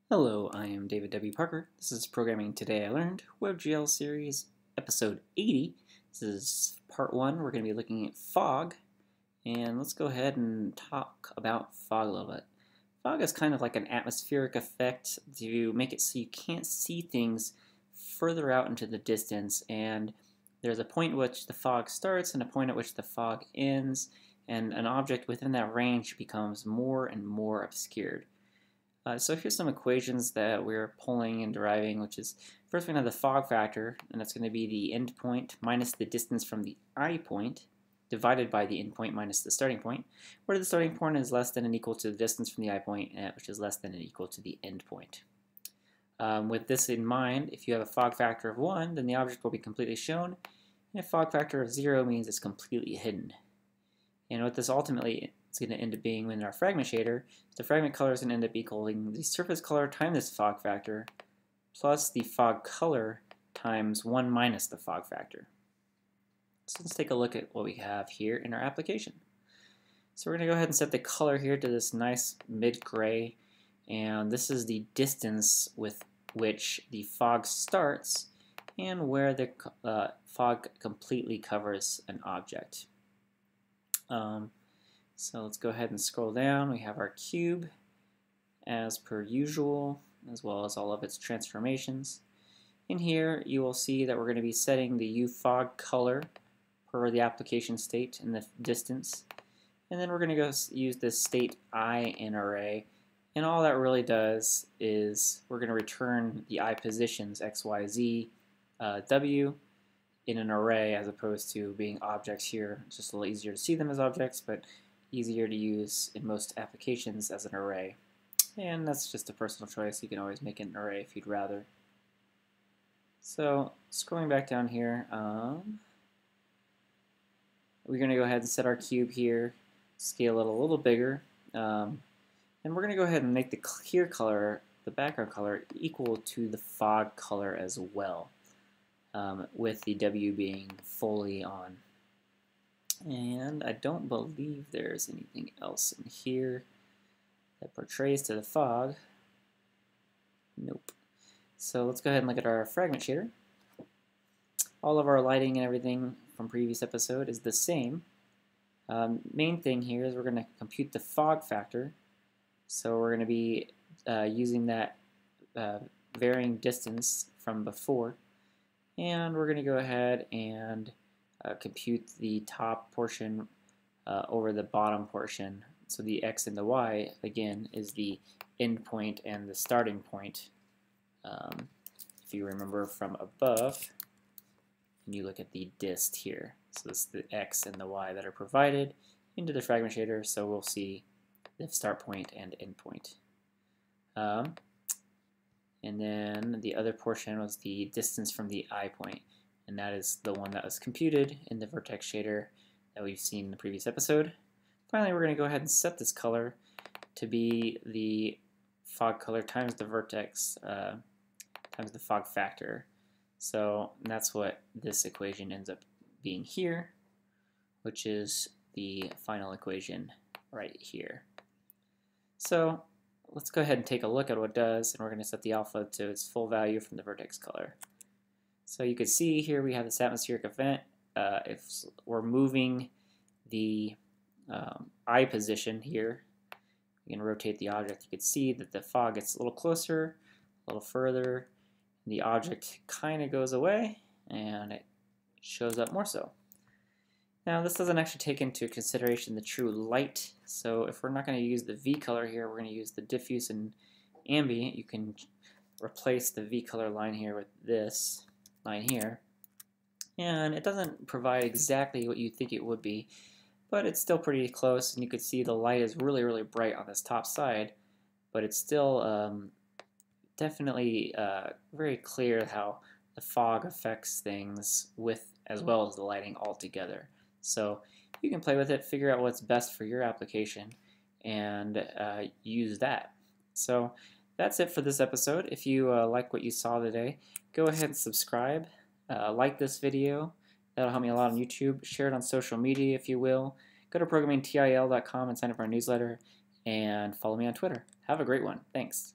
Hello, I am David W. Parker. This is Programming Today I Learned, WebGL series, episode 80. This is part 1. We're going to be looking at fog, and let's go ahead and talk about fog a little bit. Fog is kind of like an atmospheric effect to make it so you can't see things further out into the distance, and there's a point at which the fog starts and a point at which the fog ends, and an object within that range becomes more and more obscured. So here's some equations that we're pulling and deriving, which is first we're going to have the fog factor, and that's going to be the end point minus the distance from the eye point divided by the end point minus the starting point, where the starting point is less than or equal to the distance from the eye point, which is less than or equal to the end point. With this in mind, if you have a fog factor of 1, then the object will be completely shown, and a fog factor of 0 means it's completely hidden. And what this ultimately is going to end up being in our fragment shader, the fragment color is going to end up equaling the surface color times this fog factor plus the fog color times 1 minus the fog factor. So let's take a look at what we have here in our application. So we're going to go ahead and set the color here to this nice mid-gray, and this is the distance with which the fog starts and where the fog completely covers an object. So let's go ahead and scroll down. We have our cube as per usual, as well as all of its transformations. In here you will see that we're going to be setting the UFog color per the application state and the distance, and then we're going to go use this state I in array, and all that really does is we're going to return the I positions x, y, z, w in an array as opposed to being objects here. It's just a little easier to see them as objects, but easier to use in most applications as an array. And that's just a personal choice. You can always make it an array if you'd rather. So scrolling back down here, we're going to go ahead and set our cube here, scale it a little bigger, and we're going to go ahead and make the clear color, the background color, equal to the fog color as well. With the W being fully on. And I don't believe there's anything else in here that portrays to the fog. Nope. So let's go ahead and look at our fragment shader. All of our lighting and everything from previous episode is the same. Main thing here is we're going to compute the fog factor. So we're going to be using that varying distance from before. And we're going to go ahead and compute the top portion over the bottom portion. So the x and the y, again, is the end point and the starting point. If you remember from above, and you look at the dist here. So this is the x and the y that are provided into the fragment shader, so we'll see the start point and end point. And then the other portion was the distance from the eye point, and that is the one that was computed in the vertex shader that we've seen in the previous episode. Finally, we're going to go ahead and set this color to be the fog color times the vertex times the fog factor. So that's what this equation ends up being here, which is the final equation right here. So let's go ahead and take a look at what it does, and we're going to set the alpha to its full value from the vertex color. So you can see here we have this atmospheric event. If we're moving the eye position here, you can rotate the object. You can see that the fog gets a little closer, a little further, and the object kind of goes away, and it shows up more so. Now this doesn't actually take into consideration the true light, so if we're not going to use the V color here, we're going to use the diffuse and ambient. You can replace the V color line here with this line here, and it doesn't provide exactly what you think it would be, but it's still pretty close, and you could see the light is really, really bright on this top side, but it's still definitely very clear how the fog affects things with as well as the lighting altogether. So you can play with it, figure out what's best for your application, and use that. So that's it for this episode. If you like what you saw today, go ahead and subscribe, like this video. That'll help me a lot on YouTube. Share it on social media if you will. Go to ProgrammingTIL.com and sign up for our newsletter, and follow me on Twitter. Have a great one. Thanks.